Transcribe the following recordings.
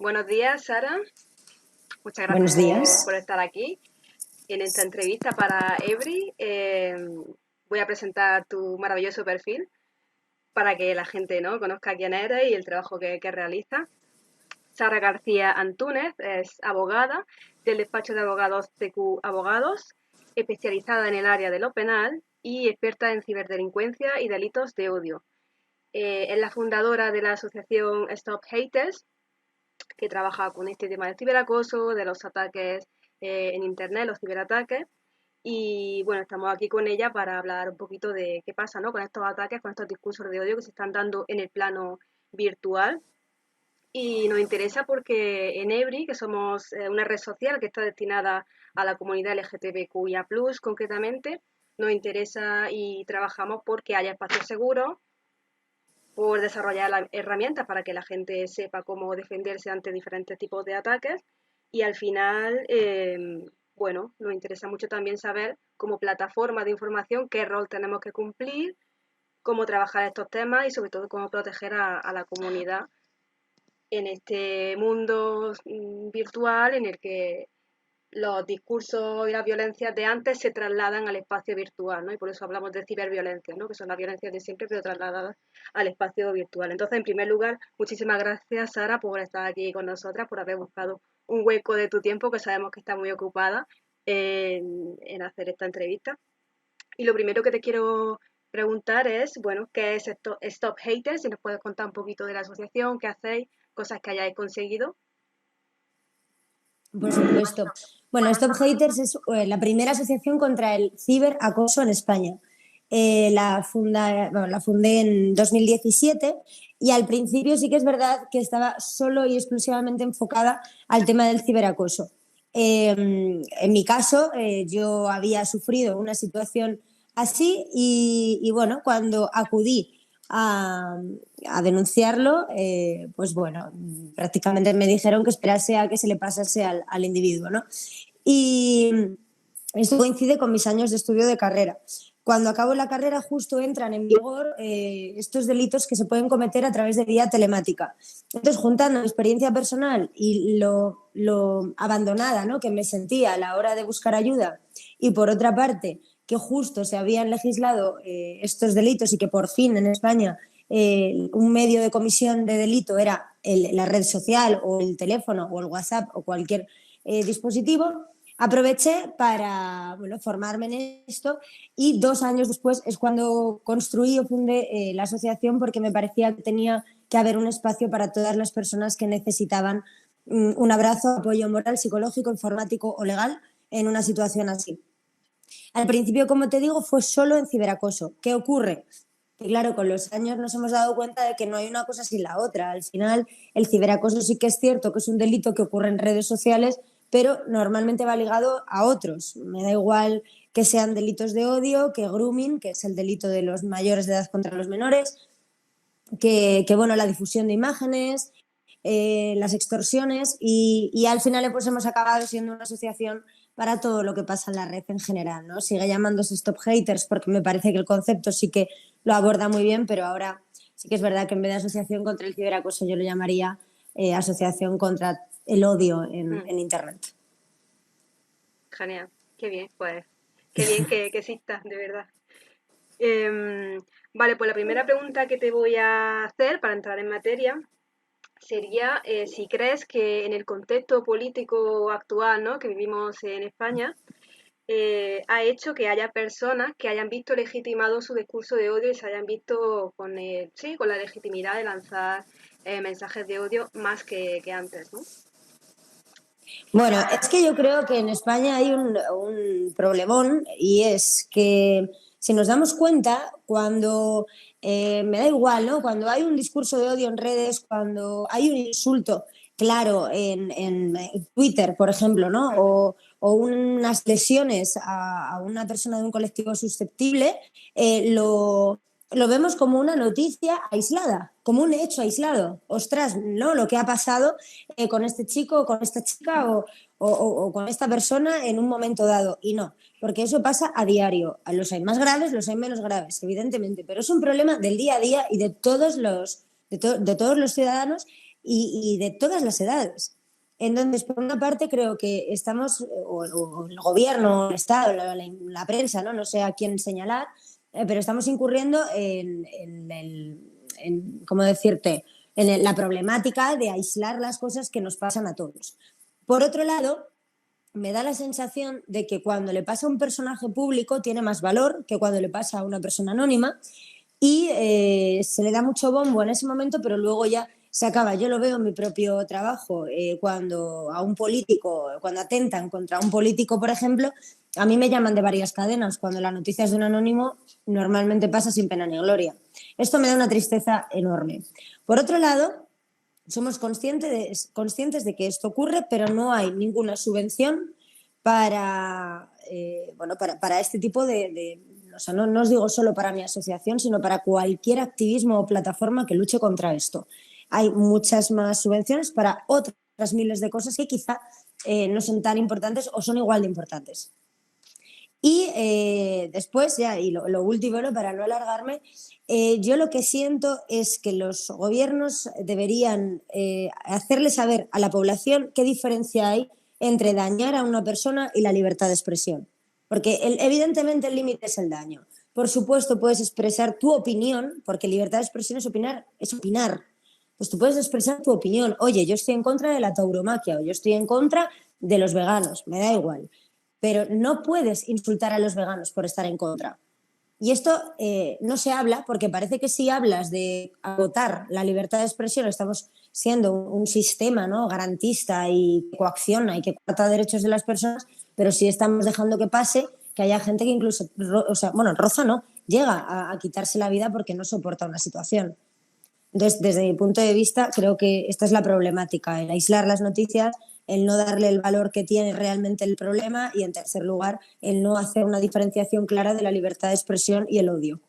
Buenos días, Sara. Muchas gracias Buenos días. por estar aquí en esta entrevista para Every. Voy a presentar tu maravilloso perfil para que la gente, ¿no?, conozca quién eres y el trabajo que realizas. Sara García Antúnez es abogada del despacho de abogados TQ Abogados, especializada en el área de lo penal y experta en ciberdelincuencia y delitos de odio. Es la fundadora de la asociación Stop Haters, que trabaja con este tema del ciberacoso, de los ataques en Internet, los ciberataques. Y bueno, estamos aquí con ella para hablar un poquito de qué pasa, ¿no?, con estos ataques, con estos discursos de odio que se están dando en el plano virtual. Y nos interesa porque en Every, que somos una red social que está destinada a la comunidad LGTBQIA+, concretamente, nos interesa y trabajamos porque haya espacios seguros, por desarrollar herramientas para que la gente sepa cómo defenderse ante diferentes tipos de ataques. Y al final, bueno, nos interesa mucho también saber como plataforma de información qué rol tenemos que cumplir, cómo trabajar estos temas y sobre todo cómo proteger a la comunidad en este mundo virtual en el que los discursos y las violencias de antes se trasladan al espacio virtual, ¿no? Y por eso hablamos de ciberviolencia, ¿no?, que son las violencias de siempre, pero trasladadas al espacio virtual. Entonces, en primer lugar, muchísimas gracias, Sara, por estar aquí con nosotras, por haber buscado un hueco de tu tiempo, que sabemos que está muy ocupada en hacer esta entrevista. Y lo primero que te quiero preguntar es, bueno, ¿qué es esto, Stop Haters? Si nos puedes contar un poquito de la asociación, qué hacéis, cosas que hayáis conseguido. Por supuesto. Bueno, Stop Haters es la primera asociación contra el ciberacoso en España. La fundé en 2017 y al principio sí que es verdad que estaba solo y exclusivamente enfocada al tema del ciberacoso. En mi caso, yo había sufrido una situación así y bueno, cuando acudí a, a denunciarlo, pues bueno, prácticamente me dijeron que esperase a que se le pasase al individuo, ¿no? Y esto coincide con mis años de estudio de carrera. Cuando acabo la carrera justo entran en vigor estos delitos que se pueden cometer a través de vía telemática. Entonces, juntando mi experiencia personal y lo abandonada, ¿no?, que me sentía a la hora de buscar ayuda, y por otra parte, que justo se habían legislado estos delitos y que por fin en España un medio de comisión de delito era la red social o el teléfono o el WhatsApp o cualquier dispositivo, aproveché para, bueno, formarme en esto y 2 años después es cuando construí o fundé la asociación, porque me parecía que tenía que haber un espacio para todas las personas que necesitaban un abrazo, apoyo moral, psicológico, informático o legal en una situación así. Al principio, como te digo, fue solo en ciberacoso. ¿Qué ocurre? Que claro, con los años nos hemos dado cuenta de que no hay una cosa sin la otra. Al final, el ciberacoso sí que es cierto que es un delito que ocurre en redes sociales, pero normalmente va ligado a otros. Me da igual que sean delitos de odio, que grooming, que es el delito de los mayores de edad contra los menores, que bueno, la difusión de imágenes, las extorsiones y al final pues hemos acabado siendo una asociación para todo lo que pasa en la red en general, ¿no? Sigue llamándose Stop Haters porque me parece que el concepto sí que lo aborda muy bien, pero ahora sí que es verdad que en vez de asociación contra el ciberacoso yo lo llamaría asociación contra el odio en Internet. Genial, qué bien, pues, qué bien que existas, de verdad. Vale, pues la primera pregunta que te voy a hacer para entrar en materia sería si crees que en el contexto político actual, ¿no?, que vivimos en España, ha hecho que haya personas que hayan visto legitimado su discurso de odio y se hayan visto con, sí, con la legitimidad de lanzar mensajes de odio más que antes, ¿no? Bueno, es que yo creo que en España hay un problemón y es que si nos damos cuenta, cuando me da igual, ¿no? Cuando hay un discurso de odio en redes, cuando hay un insulto claro en Twitter, por ejemplo, ¿no? O unas lesiones a una persona de un colectivo susceptible, lo vemos como una noticia aislada, como un hecho aislado. Ostras, ¿no? Lo que ha pasado con este chico o con esta chica o con esta persona en un momento dado. Y no, porque eso pasa a diario. Los hay más graves, los hay menos graves, evidentemente, pero es un problema del día a día y de todos los ciudadanos, y de todas las edades. Entonces, por una parte, creo que estamos, o el gobierno, el Estado, la prensa, ¿no? No sé a quién señalar, pero estamos incurriendo ¿cómo decirte?, la problemática de aislar las cosas que nos pasan a todos. Por otro lado, me da la sensación de que cuando le pasa a un personaje público tiene más valor que cuando le pasa a una persona anónima y se le da mucho bombo en ese momento, pero luego ya se acaba. Yo lo veo en mi propio trabajo, cuando a un político, cuando atentan contra un político, por ejemplo, a mí me llaman de varias cadenas. Cuando la noticia es de un anónimo, normalmente pasa sin pena ni gloria. Esto me da una tristeza enorme. Por otro lado, somos conscientes de que esto ocurre, pero no hay ninguna subvención para este tipo o sea, no os digo solo para mi asociación, sino para cualquier activismo o plataforma que luche contra esto. Hay muchas más subvenciones para otras miles de cosas que quizá no son tan importantes o son igual de importantes. Y después, ya, y lo último, ¿no?, para no alargarme, yo lo que siento es que los gobiernos deberían hacerle saber a la población qué diferencia hay entre dañar a una persona y la libertad de expresión. Porque evidentemente el límite es el daño. Por supuesto, puedes expresar tu opinión, porque libertad de expresión es opinar, es opinar. Pues tú puedes expresar tu opinión. Oye, yo estoy en contra de la tauromaquia o yo estoy en contra de los veganos, me da igual. Pero no puedes insultar a los veganos por estar en contra. Y esto no se habla porque parece que si hablas de agotar la libertad de expresión estamos siendo un sistema, ¿no?, garantista y que coacciona y que corta derechos de las personas, pero sí estamos dejando que pase que haya gente que incluso, roza no, llega a quitarse la vida porque no soporta una situación. Entonces, desde mi punto de vista, creo que esta es la problemática, el aislar las noticias, el no darle el valor que tiene realmente el problema y, en tercer lugar, el no hacer una diferenciación clara de la libertad de expresión y el odio.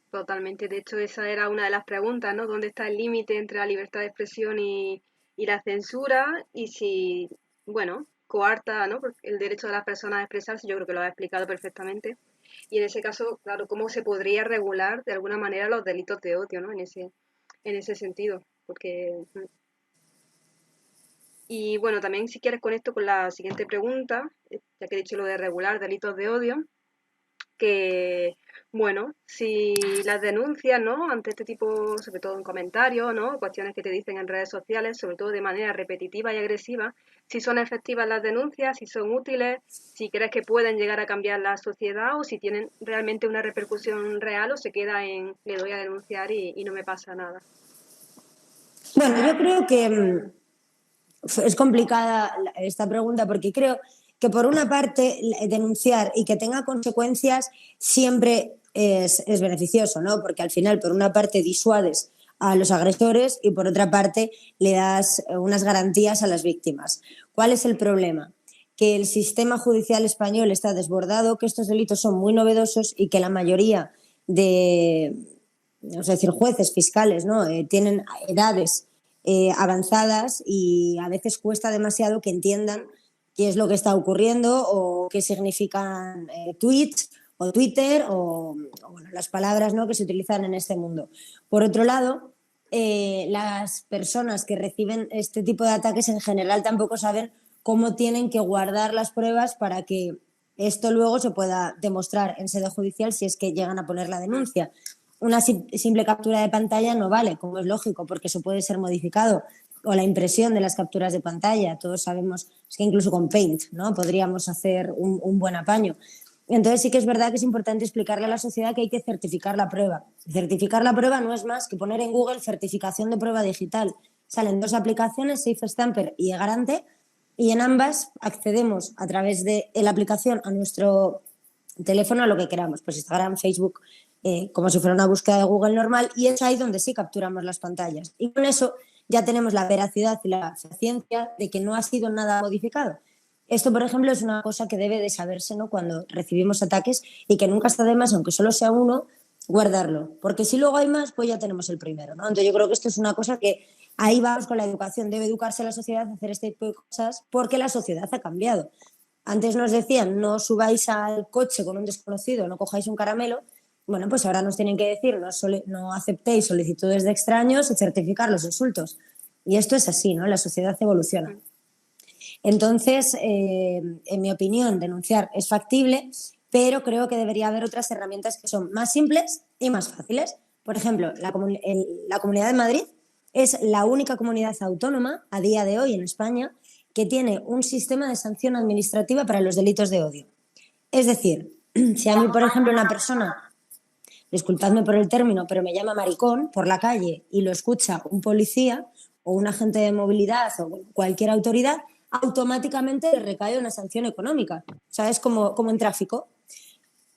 Totalmente. De hecho, esa era una de las preguntas, ¿no? ¿Dónde está el límite entre la libertad de expresión y la censura? Y si, bueno, coarta, ¿no?, porque el derecho de las personas a expresarse, yo creo que lo ha explicado perfectamente. Y en ese caso, claro, ¿cómo se podría regular de alguna manera los delitos de odio, ¿no? En ese sentido. Porque. Y bueno, también si quieres conecto con la siguiente pregunta, ya que he dicho lo de regular delitos de odio, que, bueno, si las denuncias, ¿no?, ante este tipo, sobre todo en comentarios, ¿no?, cuestiones que te dicen en redes sociales, sobre todo de manera repetitiva y agresiva, si son efectivas las denuncias, si son útiles, si crees que pueden llegar a cambiar la sociedad o si tienen realmente una repercusión real o se queda en le doy a denunciar y no me pasa nada. Bueno, yo creo que es complicada esta pregunta porque creo que por una parte denunciar y que tenga consecuencias siempre es beneficioso, ¿no? Porque al final, por una parte, disuades a los agresores y por otra parte le das unas garantías a las víctimas. ¿Cuál es el problema? Que el sistema judicial español está desbordado, que estos delitos son muy novedosos y que la mayoría de, vamos a decir, jueces, fiscales, ¿no?, tienen edades avanzadas y a veces cuesta demasiado que entiendan qué es lo que está ocurriendo o qué significan tweets o Twitter o bueno, las palabras, ¿no?, que se utilizan en este mundo. Por otro lado, las personas que reciben este tipo de ataques en general tampoco saben cómo tienen que guardar las pruebas para que esto luego se pueda demostrar en sede judicial si es que llegan a poner la denuncia. Una simple captura de pantalla no vale, como es lógico, porque eso puede ser modificado. O la impresión de las capturas de pantalla. Todos sabemos es que incluso con Paint, ¿no?, podríamos hacer un buen apaño. Entonces sí que es verdad que es importante explicarle a la sociedad que hay que certificar la prueba. Certificar la prueba no es más que poner en Google certificación de prueba digital. Salen dos aplicaciones, SafeStamper y eGarante, y en ambas accedemos a través de la aplicación a nuestro teléfono a lo que queramos, pues Instagram, Facebook, como si fuera una búsqueda de Google normal, y es ahí donde sí capturamos las pantallas. Y con eso ya tenemos la veracidad y la ciencia de que no ha sido nada modificado. Esto, por ejemplo, es una cosa que debe de saberse, ¿no?, cuando recibimos ataques y que nunca está de más, aunque solo sea uno, guardarlo. Porque si luego hay más, pues ya tenemos el primero, ¿no? Entonces yo creo que esto es una cosa que ahí vamos con la educación. Debe educarse la sociedad a hacer este tipo de cosas porque la sociedad ha cambiado. Antes nos decían no subáis al coche con un desconocido, no cojáis un caramelo, Bueno, pues ahora nos tienen que decir no aceptéis solicitudes de extraños y certificar los insultos. Y esto es así, ¿no? La sociedad evoluciona. Mm. Entonces, en mi opinión, denunciar es factible, pero creo que debería haber otras herramientas que son más simples y más fáciles. Por ejemplo, la Comunidad de Madrid es la única comunidad autónoma a día de hoy en España que tiene un sistema de sanción administrativa para los delitos de odio. Es decir, si a mí, por ejemplo, una persona, disculpadme por el término, pero me llama maricón por la calle y lo escucha un policía o un agente de movilidad o cualquier autoridad, automáticamente le recae una sanción económica. O sea, es como en tráfico.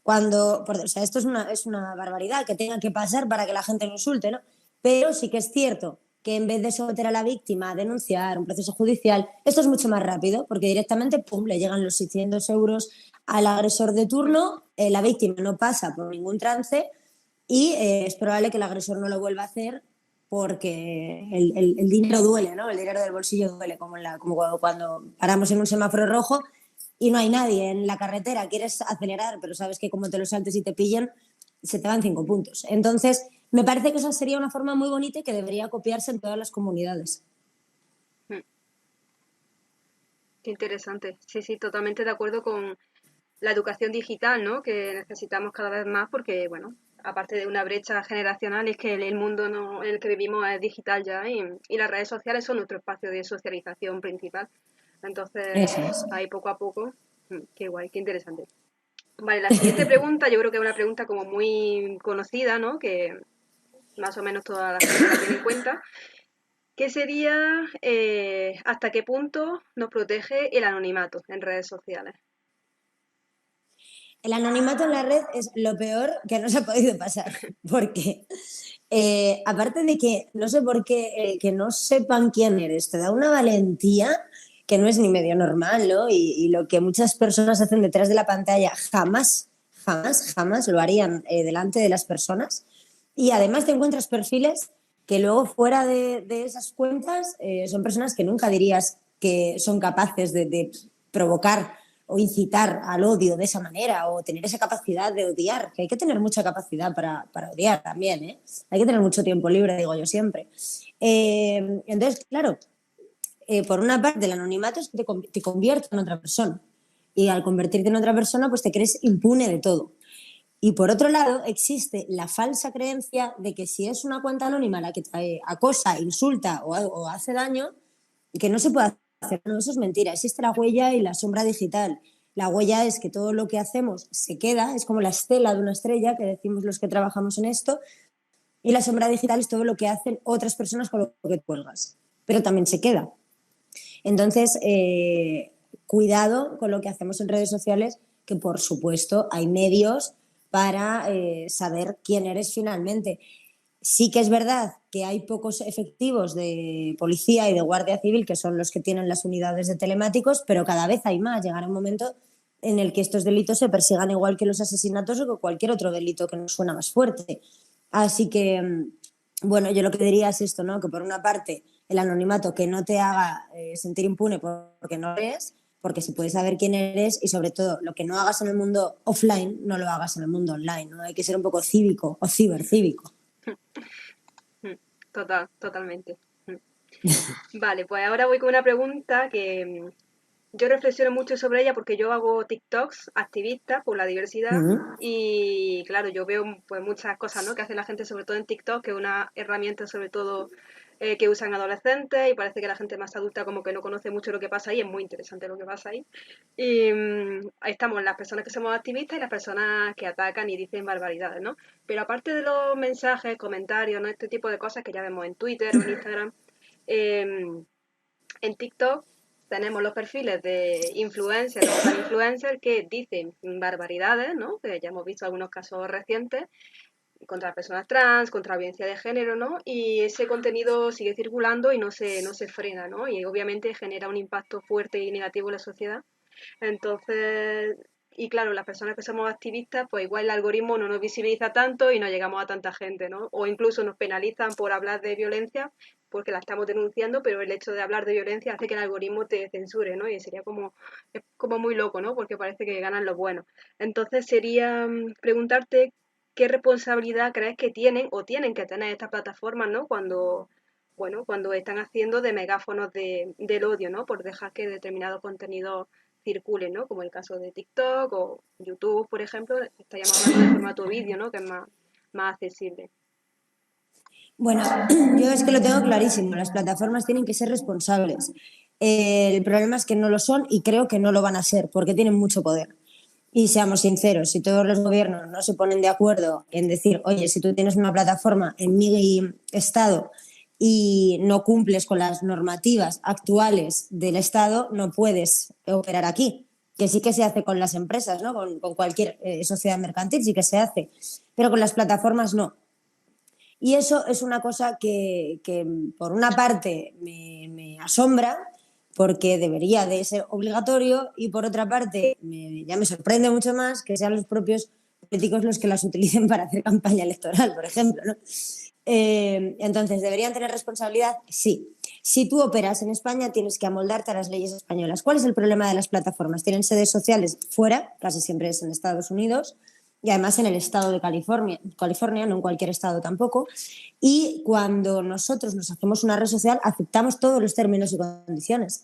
O sea, esto es una barbaridad que tenga que pasar para que la gente no insulte, ¿no? Pero sí que es cierto que en vez de someter a la víctima a denunciar un proceso judicial, esto es mucho más rápido, porque directamente, pum, le llegan los 600 euros al agresor de turno, la víctima no pasa por ningún trance y es probable que el agresor no lo vuelva a hacer porque el dinero duele, ¿no? El dinero del bolsillo duele, como cuando paramos en un semáforo rojo y no hay nadie en la carretera, quieres acelerar, pero sabes que como te lo saltes y te pillan, se te van 5 puntos. Entonces, me parece que esa sería una forma muy bonita y que debería copiarse en todas las comunidades. Mm. Qué interesante. Sí, sí, totalmente de acuerdo con la educación digital, ¿no? Que necesitamos cada vez más porque, bueno, aparte de una brecha generacional, es que el mundo en el que vivimos es digital ya y las redes sociales son nuestro espacio de socialización principal. Entonces, Eso es. ahí poco a poco, qué guay, qué interesante. Vale, la siguiente pregunta yo creo que es una pregunta como muy conocida, ¿no? Que más o menos toda la gente la tiene en cuenta. ¿Qué sería, hasta qué punto nos protege el anonimato en redes sociales? El anonimato en la red es lo peor que nos ha podido pasar, porque aparte de que no sé por qué que no sepan quién eres, te da una valentía que no es ni medio normal, ¿no? Y lo que muchas personas hacen detrás de la pantalla jamás, jamás, jamás lo harían delante de las personas. Y además te encuentras perfiles que luego fuera de esas cuentas son personas que nunca dirías que son capaces de provocar o incitar al odio de esa manera o tener esa capacidad de odiar, que hay que tener mucha capacidad para odiar también, ¿eh? Hay que tener mucho tiempo libre, digo yo siempre. Entonces, claro, por una parte el anonimato es que te convierte en otra persona y al convertirte en otra persona pues te crees impune de todo. Y por otro lado, existe la falsa creencia de que si es una cuenta anónima la que te acosa, insulta o hace daño, que no se puede hacer. No, eso es mentira. Existe la huella y la sombra digital. La huella es que todo lo que hacemos se queda, es como la estela de una estrella que decimos los que trabajamos en esto, y la sombra digital es todo lo que hacen otras personas con lo que cuelgas, pero también se queda. Entonces, cuidado con lo que hacemos en redes sociales, que por supuesto hay medios para saber quién eres finalmente. Sí que es verdad que hay pocos efectivos de policía y de guardia civil, que son los que tienen las unidades de telemáticos, pero cada vez hay más. Llegará un momento en el que estos delitos se persigan igual que los asesinatos o que cualquier otro delito que nos suena más fuerte. Así que, bueno, yo lo que diría es esto, ¿no? Que por una parte el anonimato que no te haga sentir impune porque no eres, porque se puede saber quién eres y sobre todo lo que no hagas en el mundo offline, no lo hagas en el mundo online, ¿no? Hay que ser un poco cívico o cibercívico. Mm. Total, totalmente. Mm. Vale, pues ahora voy con una pregunta que yo reflexiono mucho sobre ella porque yo hago TikToks activistas por la diversidad Mm. y claro, yo veo pues muchas cosas, ¿no? Que hace la gente sobre todo en TikTok, que es una herramienta sobre todo que usan adolescentes y parece que la gente más adulta como que no conoce mucho lo que pasa ahí, es muy interesante lo que pasa ahí. Y ahí estamos las personas que somos activistas y las personas que atacan y dicen barbaridades, ¿no? Pero aparte de los mensajes, comentarios, ¿no? Este tipo de cosas que ya vemos en Twitter o en Instagram, em, en TikTok tenemos los perfiles de influencers o fan influencers que dicen barbaridades, ¿no? Que ya hemos visto algunos casos recientes contra personas trans, contra violencia de género, ¿no? Y ese contenido sigue circulando y no se frena, ¿no? Y obviamente genera un impacto fuerte y negativo en la sociedad. Entonces, y claro, las personas que somos activistas, pues igual el algoritmo no nos visibiliza tanto y no llegamos a tanta gente, ¿no? O incluso nos penalizan por hablar de violencia porque la estamos denunciando, pero el hecho de hablar de violencia hace que el algoritmo te censure, ¿no? Y sería como, es como muy loco, ¿no? Porque parece que ganan los buenos. Entonces sería preguntarte ¿qué responsabilidad crees que tienen o tienen que tener estas plataformas, ¿no? Cuando, bueno, cuando están haciendo de megáfonos del odio, ¿no? Por dejar que determinado contenido circule, ¿no? Como el caso de TikTok o YouTube, por ejemplo, estaríamos hablando de formato vídeo, ¿no? Que es más accesible. Bueno, yo es que lo tengo clarísimo, las plataformas tienen que ser responsables. El problema es que no lo son y creo que no lo van a ser porque tienen mucho poder. Y seamos sinceros, si todos los gobiernos no se ponen de acuerdo en decir, oye, si tú tienes una plataforma en mi estado y no cumples con las normativas actuales del estado, no puedes operar aquí. Que sí que se hace con las empresas, ¿no? Con cualquier sociedad mercantil sí que se hace, pero con las plataformas no. Y eso es una cosa que por una parte, me asombra, porque debería de ser obligatorio, y por otra parte, ya me sorprende mucho más que sean los propios políticos los que las utilicen para hacer campaña electoral, por ejemplo, ¿no? Entonces, ¿deberían tener responsabilidad? Sí. Si tú operas en España, tienes que amoldarte a las leyes españolas. ¿Cuál es el problema de las plataformas? Tienen sedes sociales fuera, casi siempre es en Estados Unidos, y además en el estado de California, no en cualquier estado tampoco. Y cuando nosotros nos hacemos una red social, aceptamos todos los términos y condiciones.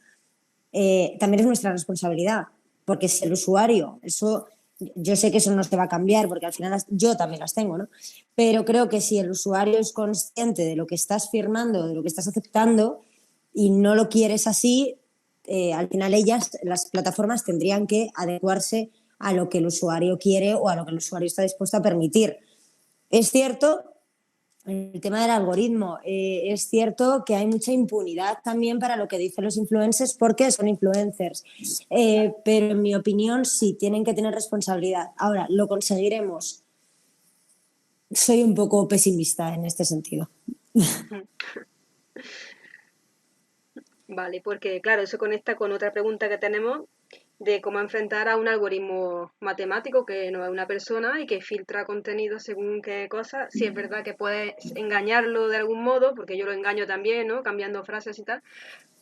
También es nuestra responsabilidad, porque si el usuario, eso, yo sé que eso no se va a cambiar, porque al final yo también las tengo, ¿no? Pero creo que si el usuario es consciente de lo que estás firmando, de lo que estás aceptando, y no lo quieres así, al final las plataformas, tendrían que adecuarse a lo que el usuario quiere o a lo que el usuario está dispuesto a permitir. Es cierto, el tema del algoritmo, es cierto que hay mucha impunidad también para lo que dicen los influencers porque son influencers, pero en mi opinión sí, tienen que tener responsabilidad. Ahora, ¿lo conseguiremos? Soy un poco pesimista en este sentido. Vale, porque claro, eso conecta con otra pregunta que tenemos de cómo enfrentar a un algoritmo matemático que no es una persona y que filtra contenido según qué cosa. Si es verdad que puedes engañarlo de algún modo, porque yo lo engaño también, ¿no? Cambiando frases y tal.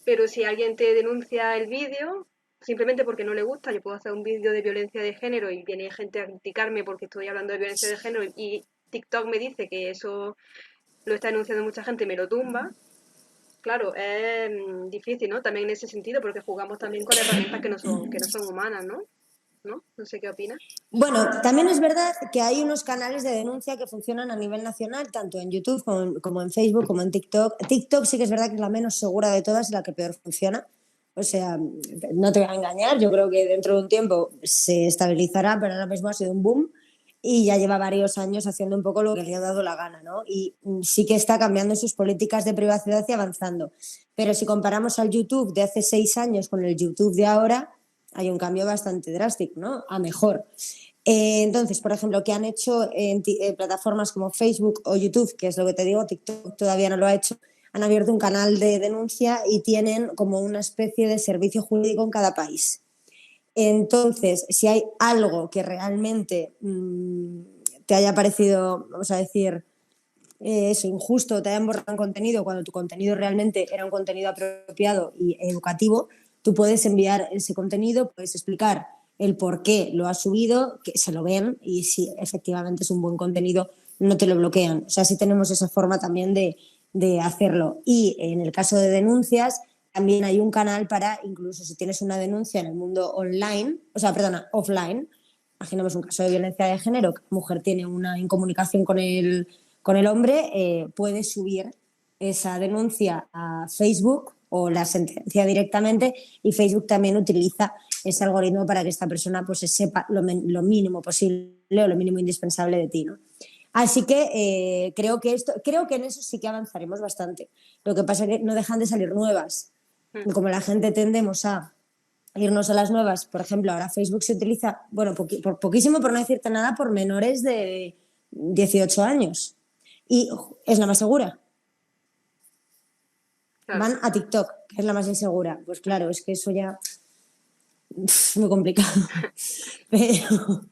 Pero si alguien te denuncia el vídeo, simplemente porque no le gusta, yo puedo hacer un vídeo de violencia de género y viene gente a criticarme porque estoy hablando de violencia de género y TikTok me dice que eso lo está denunciando mucha gente y me lo tumba. Claro, es difícil, ¿no? También en ese sentido, porque jugamos también con herramientas que no son humanas, ¿no? ¿No? No sé qué opinas. Bueno, también es verdad que hay unos canales de denuncia que funcionan a nivel nacional, tanto en YouTube como en Facebook, como en TikTok. TikTok sí que es verdad que es la menos segura de todas y la que peor funciona. O sea, no te voy a engañar, yo creo que dentro de un tiempo se estabilizará, pero ahora mismo ha sido un boom y ya lleva varios años haciendo un poco lo que le ha dado la gana, ¿no? Y sí que está cambiando sus políticas de privacidad y avanzando. Pero si comparamos al YouTube de hace 6 años con el YouTube de ahora, hay un cambio bastante drástico, ¿no? A mejor. Entonces, por ejemplo, ¿qué han hecho en plataformas como Facebook o YouTube? Que es lo que te digo, TikTok todavía no lo ha hecho. Han abierto un canal de denuncia y tienen como una especie de servicio jurídico en cada país. Entonces, si hay algo que realmente te haya parecido, vamos a decir, eso, injusto, te hayan borrado un contenido cuando tu contenido realmente era un contenido apropiado y educativo, tú puedes enviar ese contenido, puedes explicar el por qué lo has subido, que se lo ven y si efectivamente es un buen contenido, no te lo bloquean. O sea, sí tenemos esa forma también de hacerlo. Y en el caso de denuncias, también hay un canal para, incluso si tienes una denuncia en el mundo online, o sea, perdona, offline, imaginemos un caso de violencia de género, que la mujer tiene una incomunicación con el hombre, puede subir esa denuncia a Facebook o la sentencia directamente y Facebook también utiliza ese algoritmo para que esta persona pues se sepa lo mínimo posible o lo mínimo indispensable de ti, ¿no? Así que creo que en eso sí que avanzaremos bastante. Lo que pasa es que no dejan de salir nuevas. Y como la gente tendemos a irnos a las nuevas, por ejemplo, ahora Facebook se utiliza, bueno, por poquísimo, por no decirte nada, por menores de 18 años. Y es la más segura. Claro. Van a TikTok, que es la más insegura. Pues claro, es que eso ya es muy complicado. Pero,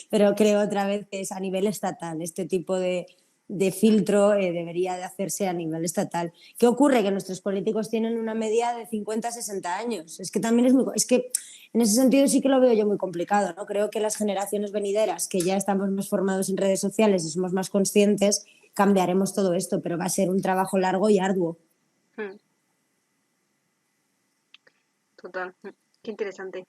pero creo otra vez que es a nivel estatal este tipo de de filtro debería de hacerse a nivel estatal. ¿Qué ocurre? Que nuestros políticos tienen una media de 50, 60 años. Es que también es que en ese sentido sí que lo veo yo muy complicado, ¿no? Creo que las generaciones venideras, que ya estamos más formados en redes sociales y somos más conscientes, cambiaremos todo esto, pero va a ser un trabajo largo y arduo. Mm, total. Qué interesante.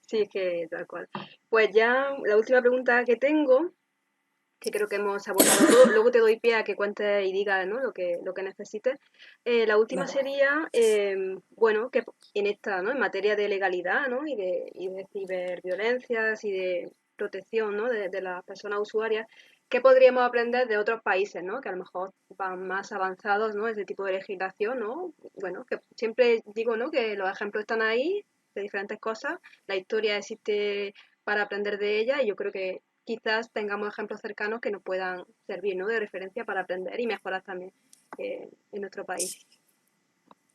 Sí, es que tal cual. Pues ya la última pregunta que tengo, que creo que hemos abordado todo, luego te doy pie a que cuentes y digas, ¿no? lo que necesites. La última Vale. sería, bueno, que en esta, ¿no? En materia de legalidad, ¿no? Y de ciberviolencias y de protección, ¿no? De las personas usuarias, ¿qué podríamos aprender de otros países, ¿no? Que a lo mejor van más avanzados, ¿no? Ese tipo de legislación, ¿no? Bueno, que siempre digo, ¿no? Que los ejemplos están ahí de diferentes cosas, la historia existe para aprender de ella y yo creo que quizás tengamos ejemplos cercanos que nos puedan servir, ¿no? De referencia para aprender y mejorar también en nuestro país.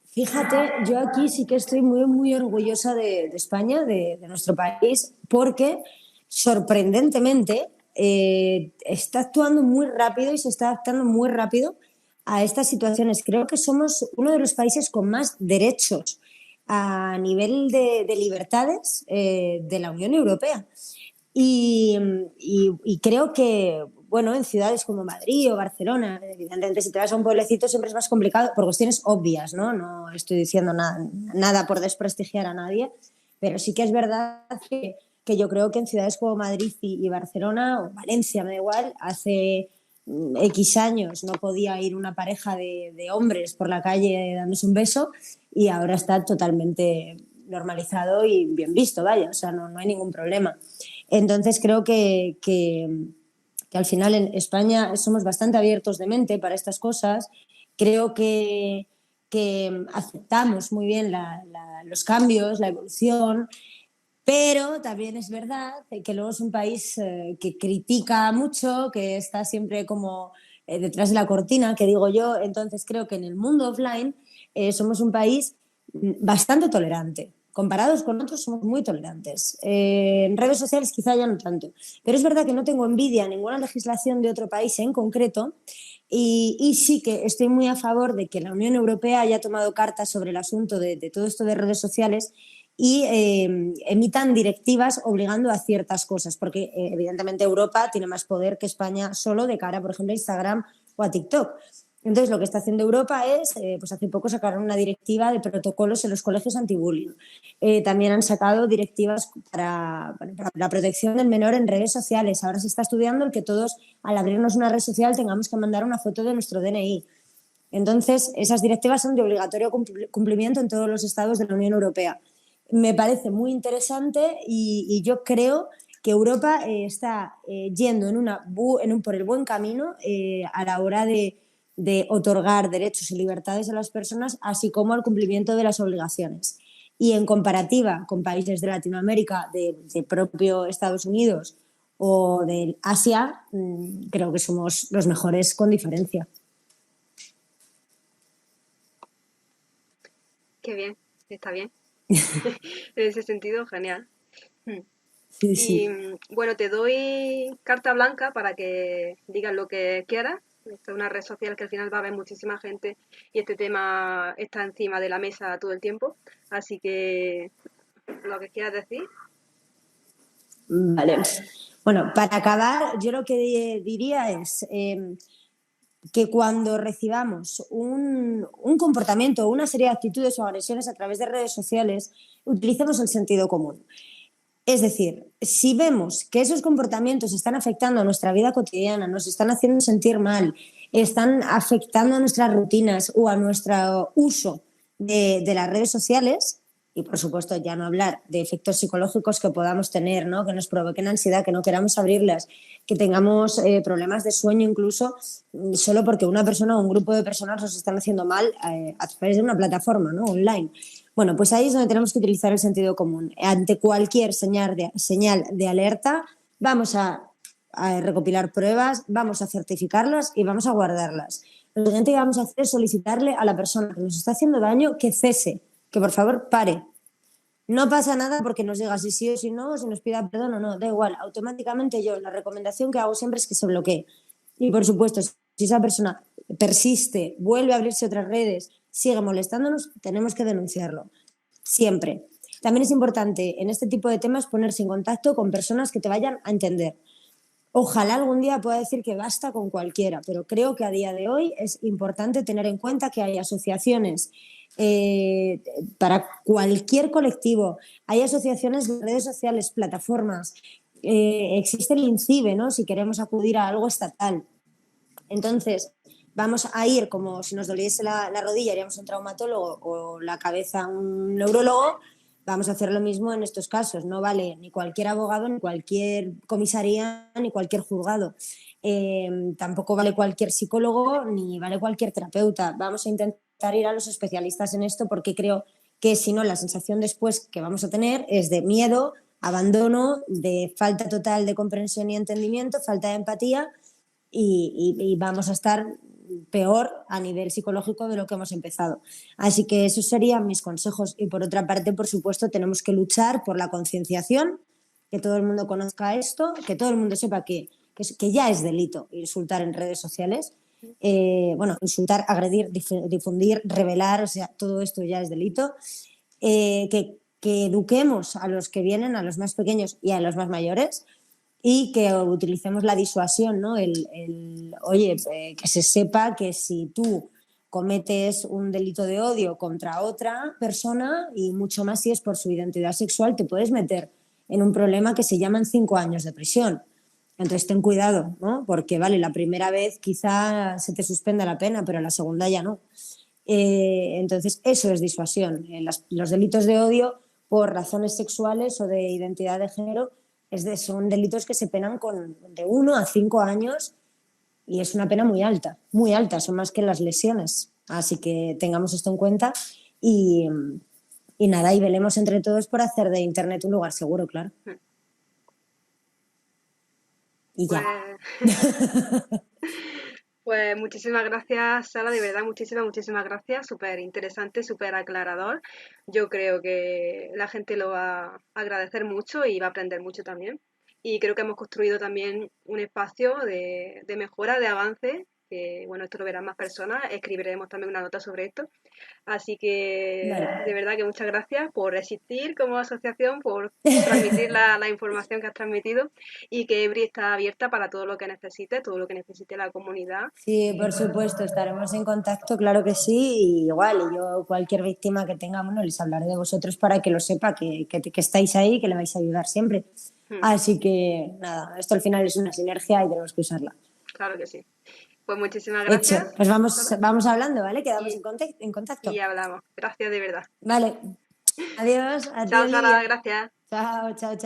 Fíjate, yo aquí sí que estoy muy, muy orgullosa de España, de nuestro país, porque sorprendentemente está actuando muy rápido y se está adaptando muy rápido a estas situaciones. Creo que somos uno de los países con más derechos a nivel de libertades de la Unión Europea. Y, y creo que, bueno, en ciudades como Madrid o Barcelona, evidentemente si te vas a un pueblecito siempre es más complicado por cuestiones obvias, ¿no? No estoy diciendo nada por desprestigiar a nadie, pero sí que es verdad que yo creo que en ciudades como Madrid y Barcelona o Valencia, me da igual, hace X años no podía ir una pareja de hombres por la calle dándose un beso y ahora está totalmente normalizado y bien visto, vaya, o sea, no hay ningún problema. Entonces creo que al final en España somos bastante abiertos de mente para estas cosas. Creo que aceptamos muy bien los cambios, la evolución, pero también es verdad que luego es un país que critica mucho, que está siempre como detrás de la cortina, que digo yo. Entonces creo que en el mundo offline somos un país bastante tolerante. Comparados con otros somos muy tolerantes. En redes sociales quizá ya no tanto. Pero es verdad que no tengo envidia a ninguna legislación de otro país en concreto y sí que estoy muy a favor de que la Unión Europea haya tomado cartas sobre el asunto de todo esto de redes sociales y emitan directivas obligando a ciertas cosas, porque evidentemente Europa tiene más poder que España solo de cara, por ejemplo, a Instagram o a TikTok. Entonces, lo que está haciendo Europa es, pues hace poco sacaron una directiva de protocolos en los colegios anti-bullying. También han sacado directivas para la protección del menor en redes sociales. Ahora se está estudiando el que todos, al abrirnos una red social, tengamos que mandar una foto de nuestro DNI. Entonces, esas directivas son de obligatorio cumplimiento en todos los estados de la Unión Europea. Me parece muy interesante y yo creo que Europa está yendo por el buen camino a la hora de otorgar derechos y libertades a las personas, así como al cumplimiento de las obligaciones. Y en comparativa con países de Latinoamérica, de propio Estados Unidos o de Asia, creo que somos los mejores con diferencia. Qué bien, está bien. En ese sentido, genial. Mm. Sí, Y sí. bueno, te doy carta blanca para que digas lo que quieras. Esta es una red social que al final va a ver muchísima gente y este tema está encima de la mesa todo el tiempo. Así que lo que quieras decir. Vale. Bueno, para acabar, yo lo que diría es que cuando recibamos un comportamiento o una serie de actitudes o agresiones a través de redes sociales, utilicemos el sentido común. Es decir, si vemos que esos comportamientos están afectando a nuestra vida cotidiana, nos están haciendo sentir mal, están afectando a nuestras rutinas o a nuestro uso de las redes sociales, y por supuesto ya no hablar de efectos psicológicos que podamos tener, ¿no? Que nos provoquen ansiedad, que no queramos abrirlas, que tengamos problemas de sueño incluso, solo porque una persona o un grupo de personas nos están haciendo mal a través de una plataforma, ¿no? Online. Bueno, pues ahí es donde tenemos que utilizar el sentido común. Ante cualquier señal de alerta, vamos a recopilar pruebas, vamos a certificarlas y vamos a guardarlas. Lo siguiente que vamos a hacer es solicitarle a la persona que nos está haciendo daño que cese, que por favor pare. No pasa nada porque nos diga si sí o si no, o si nos pida perdón o no, da igual. Automáticamente yo la recomendación que hago siempre es que se bloquee. Y por supuesto, si esa persona persiste, vuelve a abrirse otras redes, sigue molestándonos, tenemos que denunciarlo. Siempre. También es importante en este tipo de temas ponerse en contacto con personas que te vayan a entender. Ojalá algún día pueda decir que basta con cualquiera, pero creo que a día de hoy es importante tener en cuenta que hay asociaciones eh, para cualquier colectivo, hay asociaciones de redes sociales, plataformas, existe el INCIBE, ¿no? Si queremos acudir a algo estatal. Entonces, vamos a ir como si nos doliese la rodilla, iríamos a un traumatólogo o la cabeza a un neurólogo, vamos a hacer lo mismo en estos casos. No vale ni cualquier abogado, ni cualquier comisaría, ni cualquier juzgado. Tampoco vale cualquier psicólogo, ni vale cualquier terapeuta. Vamos a intentar ir a los especialistas en esto porque creo que si no, la sensación después que vamos a tener es de miedo, abandono, de falta total de comprensión y entendimiento, falta de empatía y vamos a estar peor a nivel psicológico de lo que hemos empezado. Así que esos serían mis consejos. Y por otra parte, por supuesto, tenemos que luchar por la concienciación, que todo el mundo conozca esto, que todo el mundo sepa que ya es delito insultar en redes sociales. Bueno, insultar, agredir, difundir, revelar, o sea, todo esto ya es delito. Que eduquemos a los que vienen, a los más pequeños y a los más mayores, y que utilicemos la disuasión, ¿no? Oye, que se sepa que si tú cometes un delito de odio contra otra persona, y mucho más si es por su identidad sexual, te puedes meter en un problema que se llaman 5 años de prisión. Entonces ten cuidado, ¿no? Porque vale, la primera vez quizá se te suspenda la pena, pero la segunda ya no. Entonces eso es disuasión. Los delitos de odio por razones sexuales o de identidad de género son delitos que se penan con de 1 a 5 años y es una pena muy alta, son más que las lesiones. Así que tengamos esto en cuenta y, y nada, y velemos entre todos por hacer de Internet un lugar seguro, claro. Y Pues, ya. pues muchísimas gracias, Sara, de verdad, muchísimas gracias. Súper interesante, súper aclarador. Yo creo que la gente lo va a agradecer mucho y va a aprender mucho también. Y creo que hemos construido también un espacio de mejora, de avance, que bueno, esto lo verán más personas. Escribiremos también una nota sobre esto. Así que Vale. de verdad que muchas gracias por existir como asociación, por transmitir la información que has transmitido y que EBRI está abierta para todo lo que necesite la comunidad. Sí, por supuesto, estaremos en contacto, claro que sí, y igual, y yo cualquier víctima que tenga, bueno, les hablaré de vosotros para que lo sepa, que estáis ahí y que le vais a ayudar siempre. Hmm, Así que nada, esto al final es una sinergia y tenemos que usarla. claro que sí. Pues muchísimas Hecho, gracias, pues Sara, vamos hablando, ¿vale? Quedamos y, en y contacto. hablamos. Gracias de verdad. Vale, adiós, a ti Chao, Sara, Olivia. gracias. Chao, chao, chao.